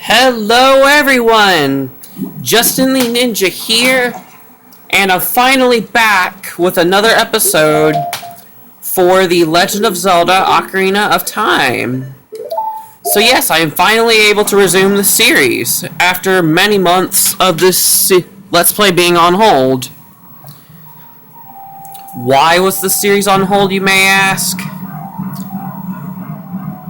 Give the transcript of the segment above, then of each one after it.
Hello everyone! Justin the Ninja here, and I'm finally back with another episode for the Legend of Zelda Ocarina of Time. So yes, I am finally able to resume the series after many months of this Let's Play being on hold. Why was the series on hold, you may ask?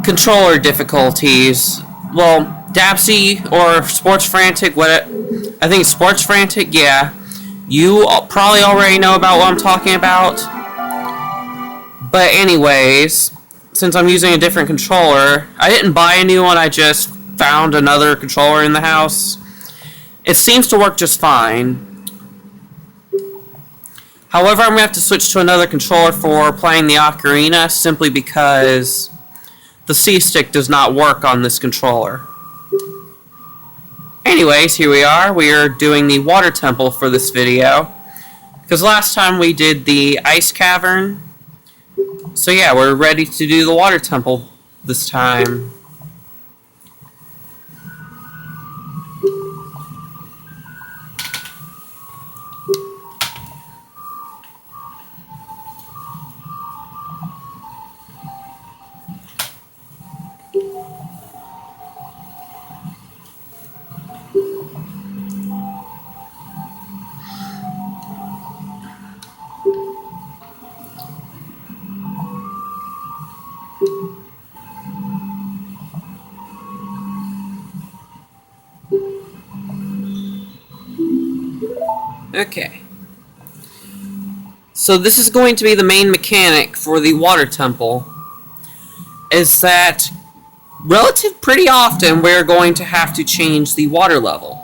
Controller difficulties. Well, Dapsy or Sports Frantic, I think Sports Frantic, yeah. You probably already know about what I'm talking about. But anyways, since I'm using a different controller, I didn't buy a new one, I just found another controller in the house. It seems to work just fine. However, I'm going to have to switch to another controller for playing the Ocarina, simply because the C-stick does not work on this controller. Anyways, here we are. We are doing the water temple for this video, because last time we did the ice cavern. So yeah, we're ready to do the water temple this time. Okay. So this is going to be the main mechanic for the water temple, is that pretty often we're going to have to change the water level.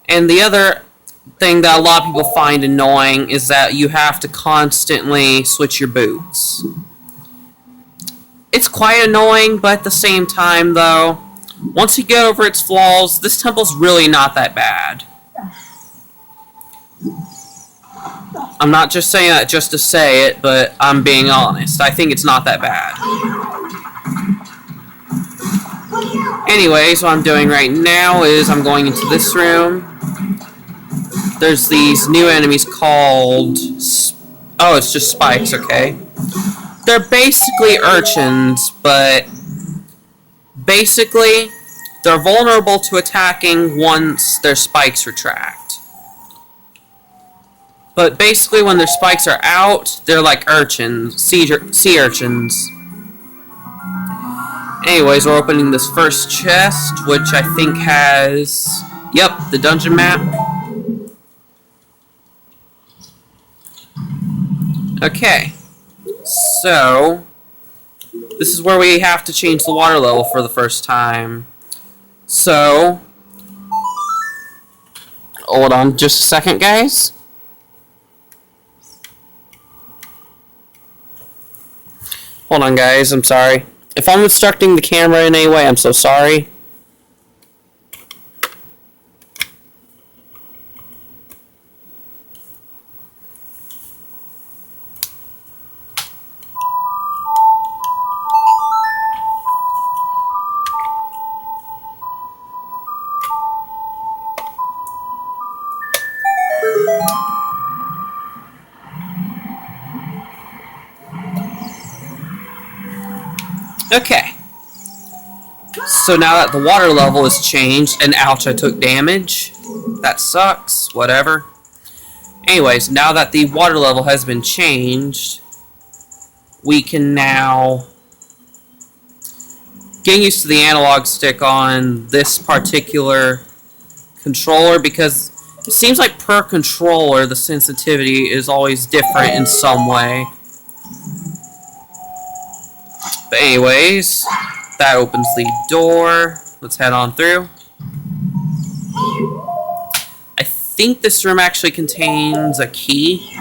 And the other thing that a lot of people find annoying is that you have to constantly switch your boots. It's quite annoying, but at the same time though, once you get over its flaws, this temple's really not that bad. I'm not just saying that just to say it, but I'm being honest. I think it's not that bad. Anyways, what I'm doing right now is I'm going into this room. There's these new enemies called... Oh, it's just spikes, okay. They're basically urchins, but... basically, they're vulnerable to attacking once their spikes retract. But basically, when their spikes are out, they're like urchins, sea urchins. Anyways, we're opening this first chest, which I think has... Yep, the dungeon map. Okay. So, this is where we have to change the water level for the first time. So, hold on just a second, guys. Hold on, guys, I'm sorry. If I'm obstructing the camera in any way, I'm so sorry. Okay. So now that the water level is changed, and ouch, I took damage. That sucks, whatever. Anyways, now that the water level has been changed, we can now... Getting used to the analog stick on this particular controller, because it seems like per controller the sensitivity is always different in some way. But anyways, that opens the door. Let's head on through. I think this room actually contains a key.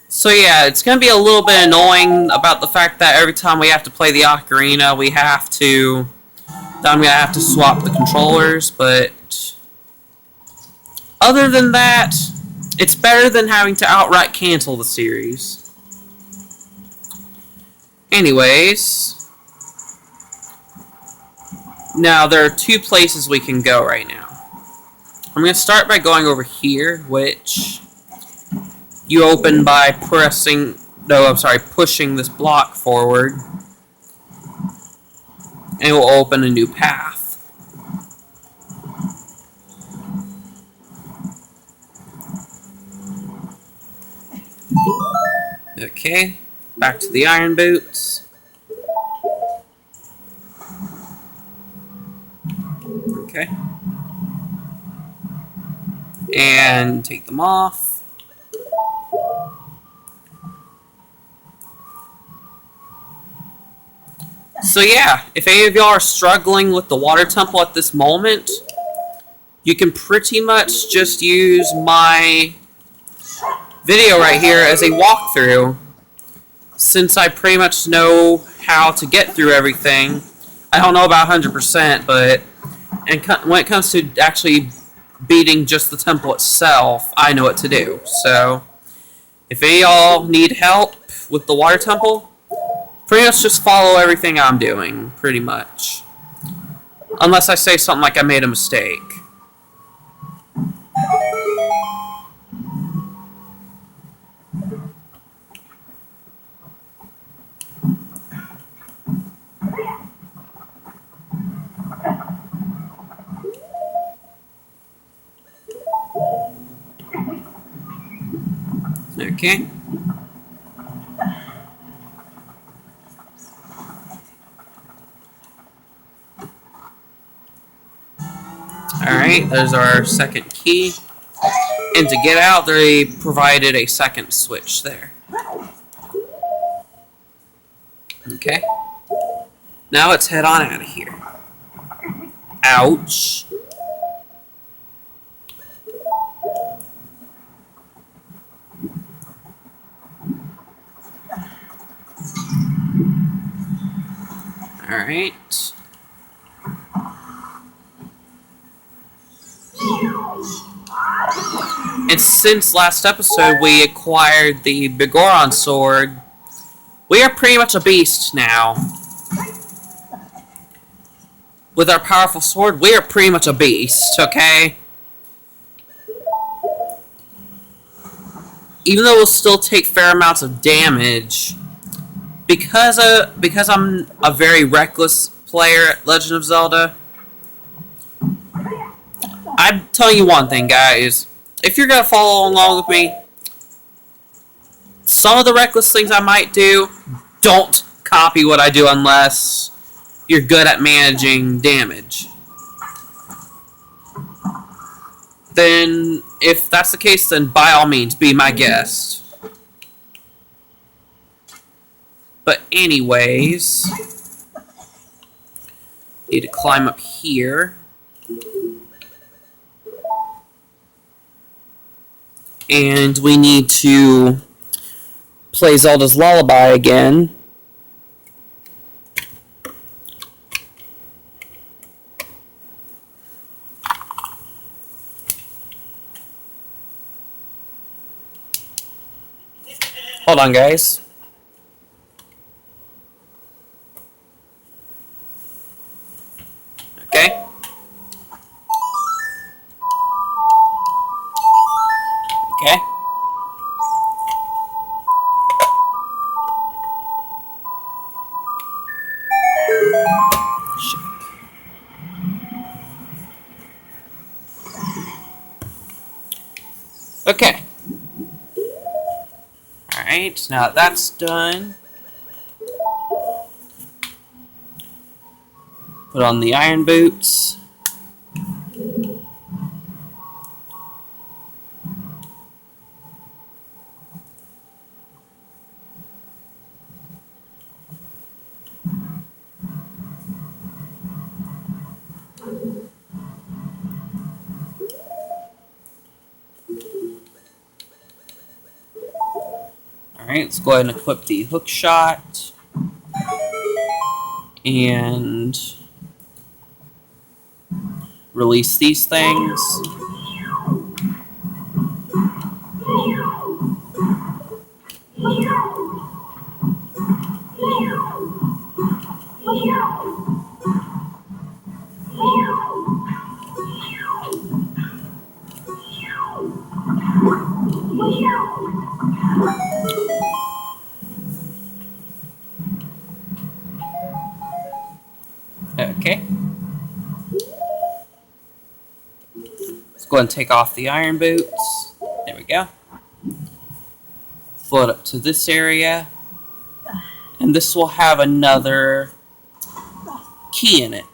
So yeah, it's going to be a little bit annoying about the fact that every time we have to play the Ocarina, I'm going to have to swap the controllers, but Other than that, it's better than having to outright cancel the series. Anyways, now there are two places we can go right now. I'm going to start by going over here, which you open by pushing this block forward, and it will open a new path. Okay, back to the iron boots. Okay. And take them off. So yeah, if any of y'all are struggling with the water temple at this moment, you can pretty much just use my video right here as a walkthrough. Since I pretty much know how to get through everything, I don't know about 100%, but when it comes to actually beating just the temple itself, I know what to do. So, if any of y'all need help with the water temple, pretty much just follow everything I'm doing, pretty much. Unless I say something like I made a mistake. Okay. Alright, there's our second key. And to get out, they provided a second switch there. Okay. Now let's head on out of here. Ouch. Alright. And since last episode we acquired the Bigoron sword, we are pretty much a beast now. With our powerful sword, we are pretty much a beast, okay? Even though we'll still take fair amounts of damage, because I'm a very reckless player at Legend of Zelda, I'm telling you one thing, guys. If you're going to follow along with me, some of the reckless things I might do, don't copy what I do unless you're good at managing damage. Then, if that's the case, then by all means, be my guest. But anyways, need to climb up here. And we need to play Zelda's Lullaby again. Hold on, guys. Okay. Okay. Okay. Alright, now that that's done, put on the iron boots. Alright, let's go ahead and equip the hook shot. And release these things. Go ahead and take off the iron boots. There we go. Float up to this area. And this will have another key in it.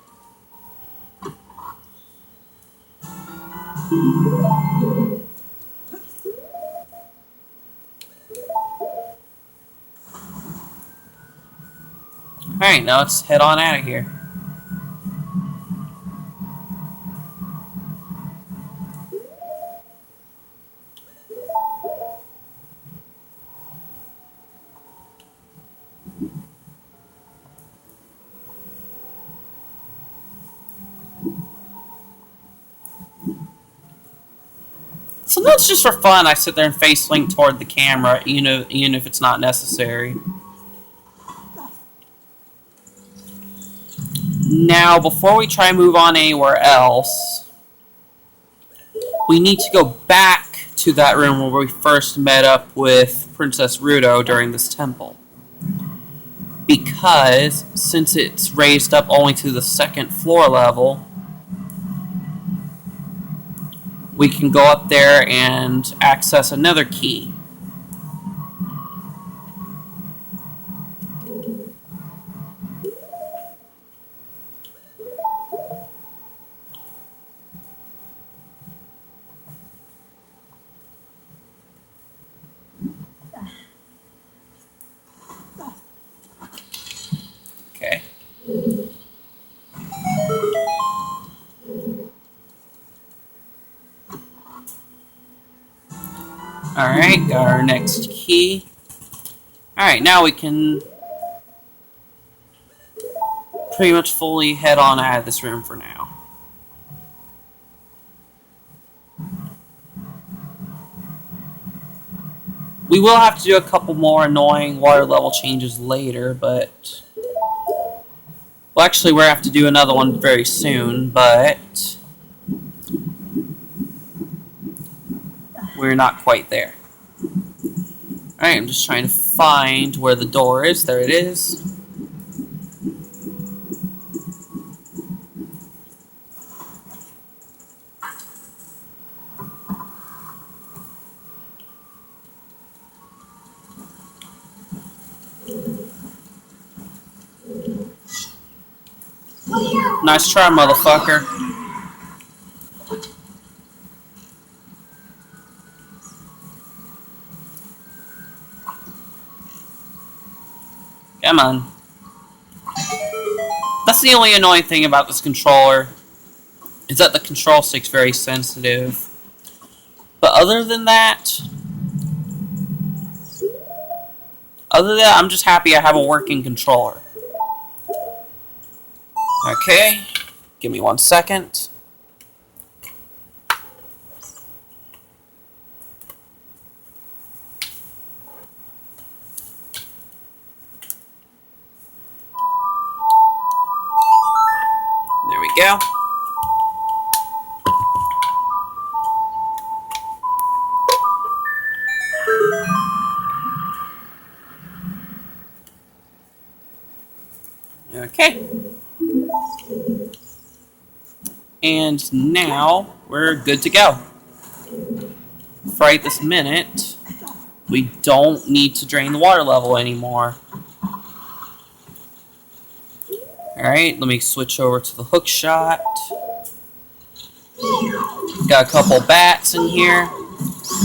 Alright, now let's head on out of here. Sometimes just for fun, I sit there and face link toward the camera, even if it's not necessary. Now, before we try and move on anywhere else, we need to go back to that room where we first met up with Princess Ruto during this temple. Because, since it's raised up only to the second floor level, we can go up there and access another key. Okay. Alright, got our next key. Alright, now we can pretty much fully head on out of this room for now. We will have to do a couple more annoying water level changes later, but... Well, actually, we're going to have to do another one very soon, but... we're not quite there. Alright, I'm just trying to find where the door is. There it is. Nice try, motherfucker. Come on. That's the only annoying thing about this controller, is that the control stick's very sensitive. But other than that, I'm just happy I have a working controller. Okay, give me 1 second. There we go. Okay. And now we're good to go. For right this minute, we don't need to drain the water level anymore. Alright, let me switch over to the hook shot. Got a couple bats in here.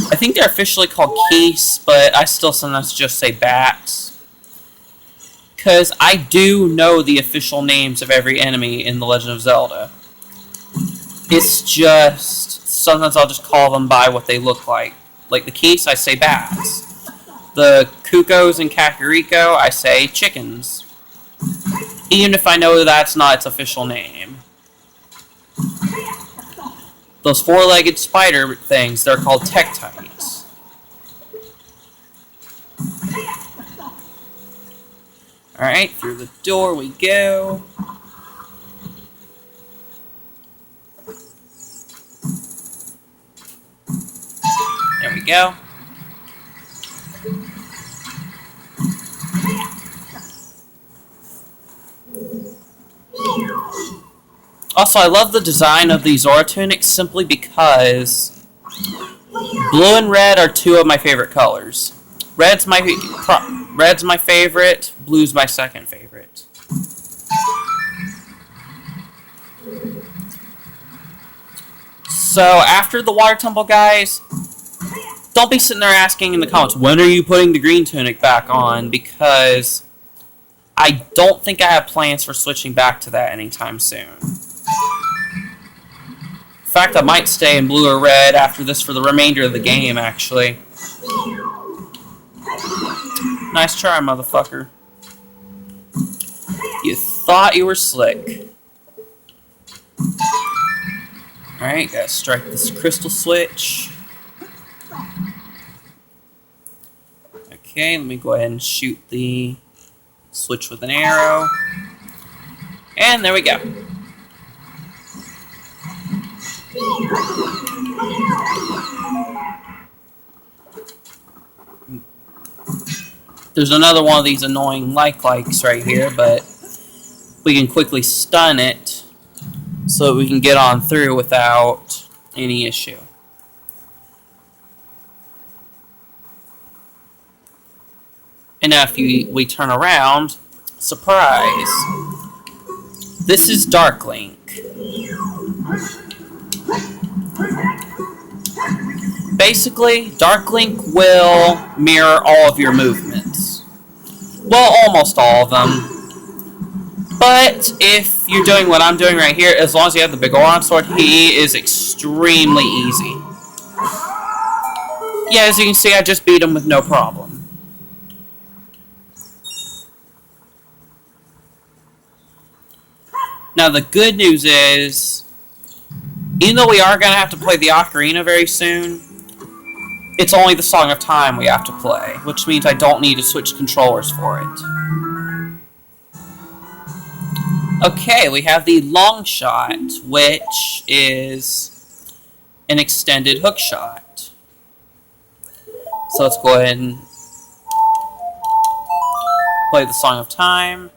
I think they're officially called keys, but I still sometimes just say bats. Because I do know the official names of every enemy in The Legend of Zelda. It's just, sometimes I'll just call them by what they look like. Like the keys, I say bats. The Cuckoos and Kakariko, I say chickens. Even if I know that's not its official name. Those four-legged spider things, they're called Tektites. Alright, through the door we go. There we go. Also, I love the design of these Zora tunics simply because blue and red are two of my favorite colors. Red's my favorite, blue's my second favorite. So after the water temple, guys, don't be sitting there asking in the comments, when are you putting the green tunic back on? Because I don't think I have plans for switching back to that anytime soon. In fact, I might stay in blue or red after this for the remainder of the game, actually. Nice try, motherfucker. You thought you were slick. Alright, gotta strike this crystal switch. Okay, let me go ahead and shoot the switch with an arrow. And there we go. There's another one of these annoying likes right here, but we can quickly stun it so that we can get on through without any issue. And now if we turn around, surprise, this is Dark Link. Basically, Dark Link will mirror all of your movements. Well, almost all of them. But if you're doing what I'm doing right here, as long as you have the big Oron sword, he is extremely easy. Yeah, as you can see, I just beat him with no problem. Now, the good news is, even though we are going to have to play the Ocarina very soon, it's only the Song of Time we have to play, which means I don't need to switch controllers for it. Okay, we have the long shot, which is an extended hook shot. So let's go ahead and play the Song of Time.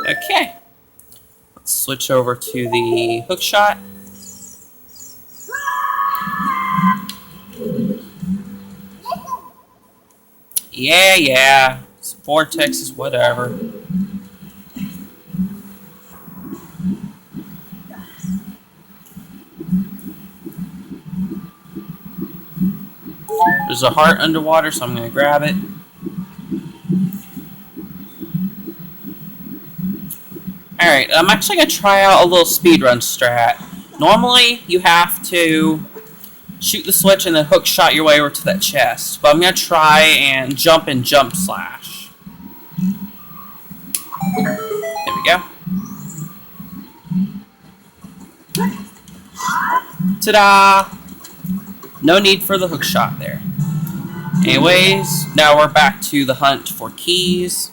Okay. Let's switch over to the hook shot. Yeah. Vortex is whatever. There's a heart underwater, so I'm going to grab it. Alright, I'm actually going to try out a little speedrun strat. Normally, you have to shoot the switch and then hook shot your way over to that chest. But I'm going to try and jump slash. There we go. Ta-da! No need for the hook shot there. Anyways, now we're back to the hunt for keys.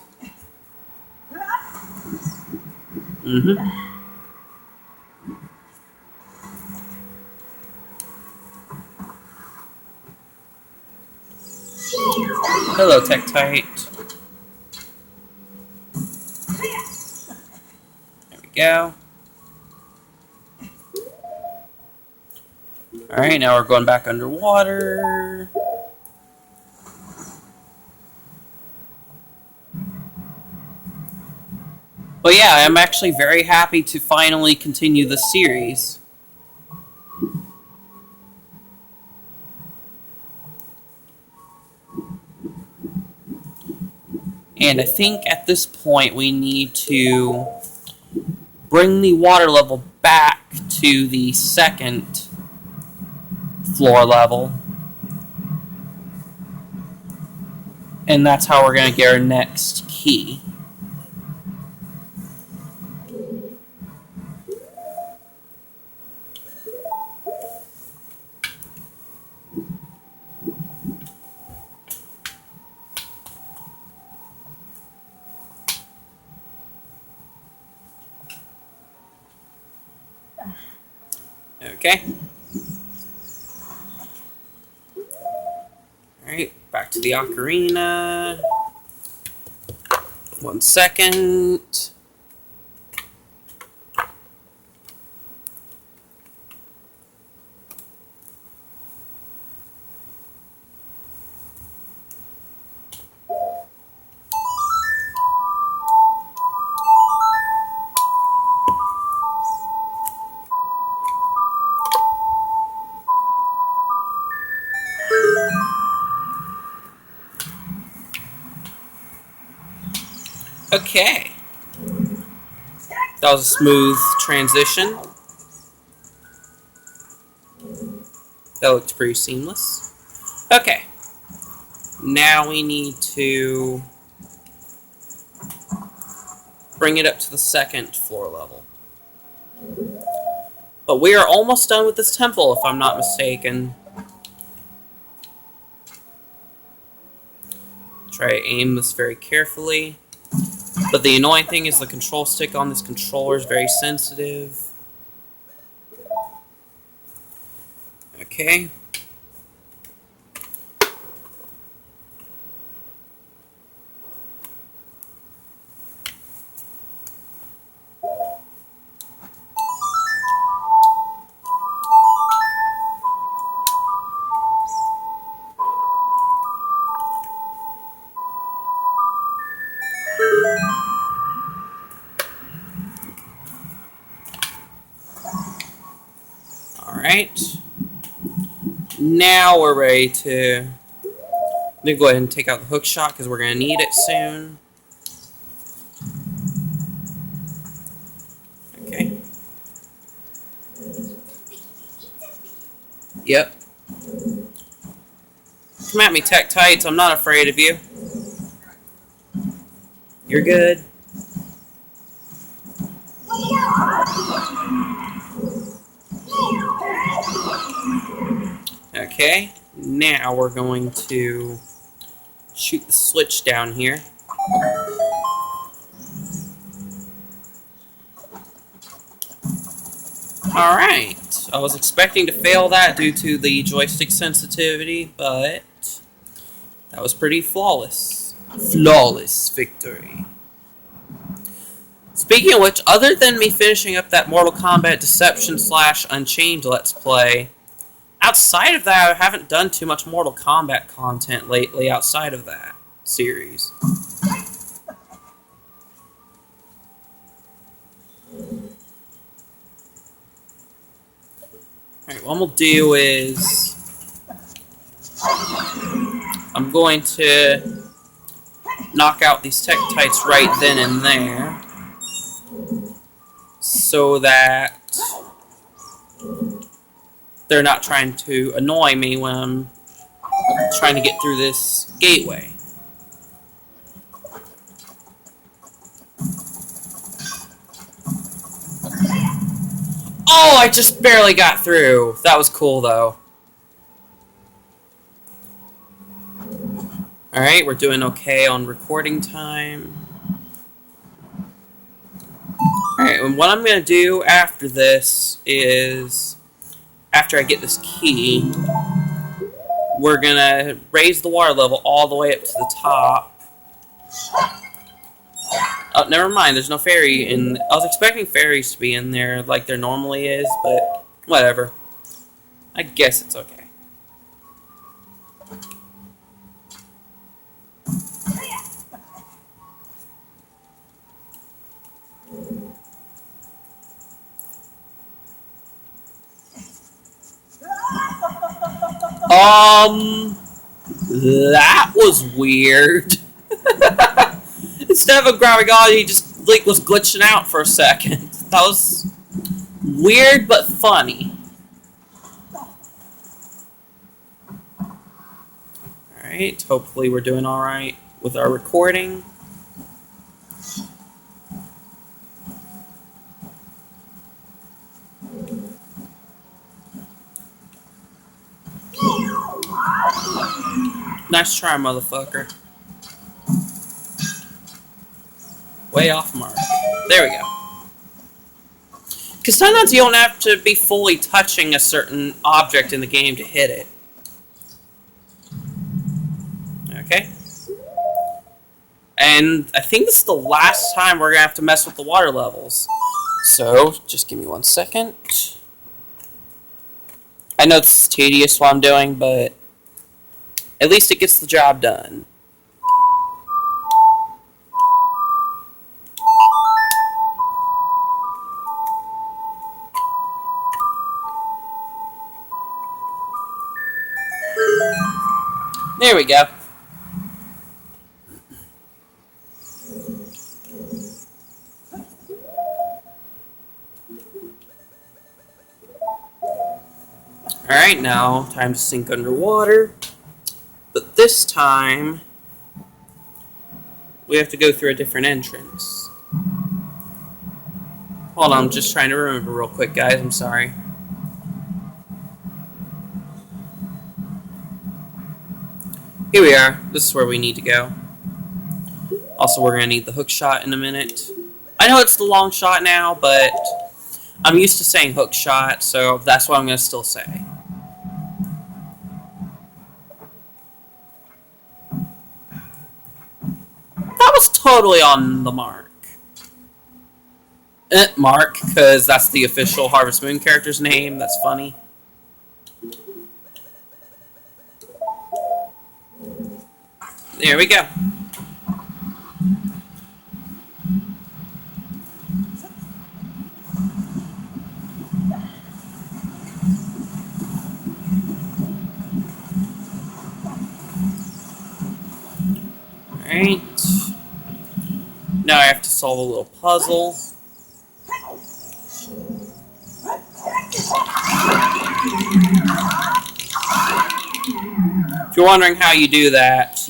Hello, Tektite. There we go. Alright, now we're going back underwater. But yeah, I'm actually very happy to finally continue the series. And I think at this point we need to bring the water level back to the second floor level. And that's how we're going to get our next key. Okay. Alright. the ocarina. 1 second. Okay. That was a smooth transition. That looked pretty seamless. Okay. Now we need to bring it up to the 2nd floor level. But we are almost done with this temple, if I'm not mistaken. Try to aim this very carefully. But the annoying thing is the control stick on this controller is very sensitive. Okay. Alright. Now we're ready to... Let me go ahead and take out the hook shot because we're going to need it soon. Okay. Yep. Come at me, Tech Tights. I'm not afraid of you. You're good. Okay, now we're going to shoot the switch down here. Alright, I was expecting to fail that due to the joystick sensitivity, but that was pretty flawless. Flawless victory. Speaking of which, other than me finishing up that Mortal Kombat Deception / Unchained Let's Play, outside of that, I haven't done too much Mortal Kombat content lately outside of that series. Alright, what we'll do is... I'm going to knock out these Tektites right then and there, so that they're not trying to annoy me when I'm trying to get through this gateway. Oh, I just barely got through. That was cool, though. Alright, we're doing okay on recording time. Alright, and what I'm going to do after this is, after I get this key, we're going to raise the water level all the way up to the top. Oh, never mind, there's no fairy in... I was expecting fairies to be in there like there normally is, but whatever. I guess it's okay. That was weird. Instead of grabbing on, he just like was glitching out for a second. That was weird but funny. Alright, hopefully we're doing alright with our recording. Nice try, motherfucker. Way off mark. There we go. Because sometimes you don't have to be fully touching a certain object in the game to hit it. Okay. And I think this is the last time we're going to have to mess with the water levels. So, just give me 1 second. I know this is tedious what I'm doing, but at least it gets the job done. There we go. Alright, now time to sink underwater. But this time, we have to go through a different entrance. Hold on, I'm just trying to remember real quick, guys. I'm sorry. Here we are. This is where we need to go. Also, we're going to need the hook shot in a minute. I know it's the long shot now, but I'm used to saying hook shot, so that's what I'm going to still say. That was totally on the mark. Mark, because that's the official Harvest Moon character's name. That's funny. There we go. Alright. Now I have to solve a little puzzle. If you're wondering how you do that,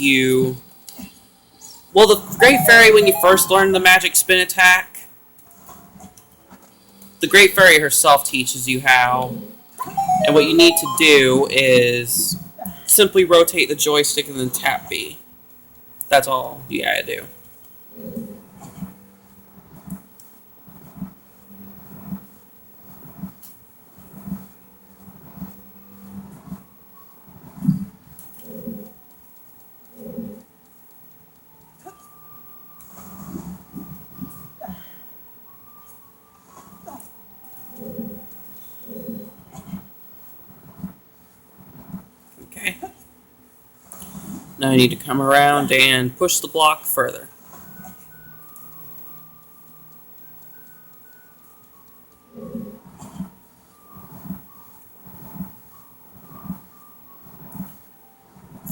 well, the Great Fairy, when you first learn the magic spin attack, the Great Fairy herself teaches you how. And what you need to do is simply rotate the joystick and then tap B. That's all you gotta do. Okay. Now I need to come around and push the block further.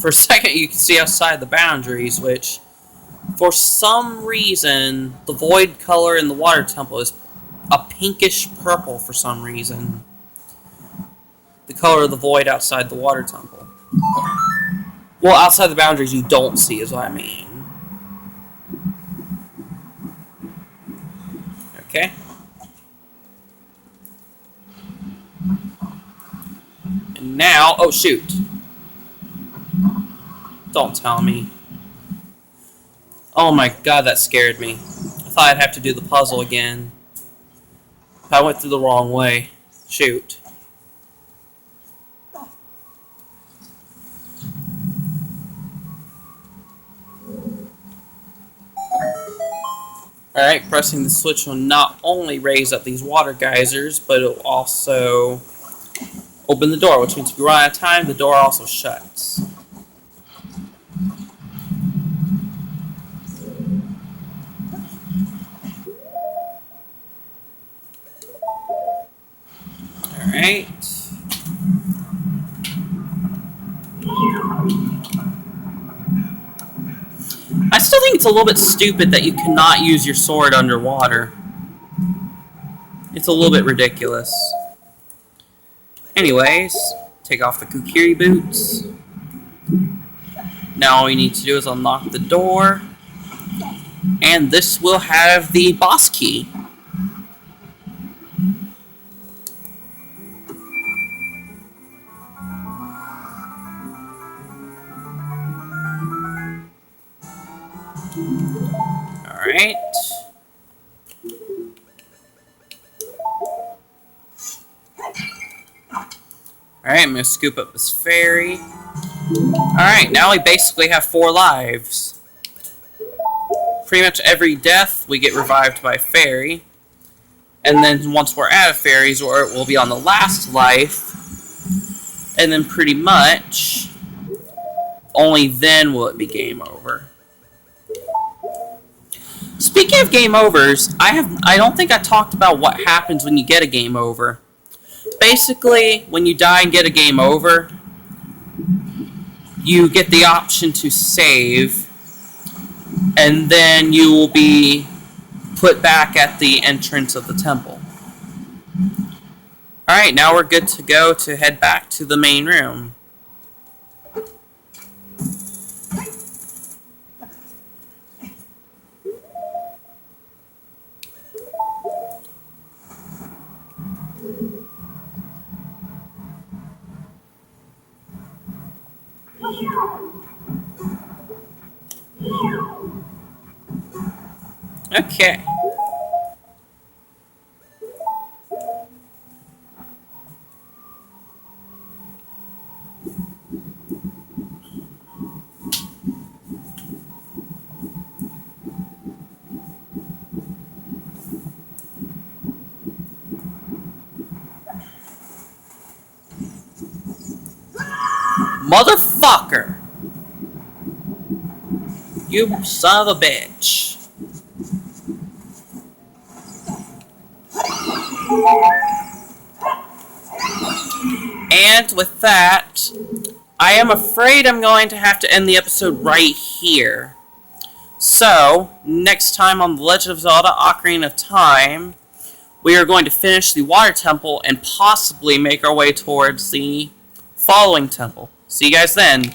For a second, you can see outside the boundaries, which, for some reason, the void color in the water temple is a pinkish purple for some reason. The color of the void outside the water temple. Well, outside the boundaries you don't see is what I mean. Okay. And now, oh shoot. Don't tell me. Oh my god, that scared me. I thought I'd have to do the puzzle again. I went through the wrong way. Shoot. Alright, pressing the switch will not only raise up these water geysers, but it will also open the door, which means if you run out of time, the door also shuts. Alright. I still think it's a little bit stupid that you cannot use your sword underwater. It's a little bit ridiculous. Anyways, take off the Kukiri boots. Now all you need to do is unlock the door. And this will have the boss key. Alright. Alright, I'm going to scoop up this fairy. Alright, now we basically have 4 lives. Pretty much every death, we get revived by a fairy. And then once we're out of fairies, or we'll be on the last life. And then pretty much, only then will it be game over. Speaking of game overs, I don't think I talked about what happens when you get a game over. Basically, when you die and get a game over, you get the option to save, and then you will be put back at the entrance of the temple. Alright, now we're good to go to head back to the main room. Okay. Motherfucker! You son of a bitch. And with that, I am afraid I'm going to have to end the episode right here. So, next time on The Legend of Zelda Ocarina of Time, we are going to finish the Water Temple and possibly make our way towards the following temple. See you guys then.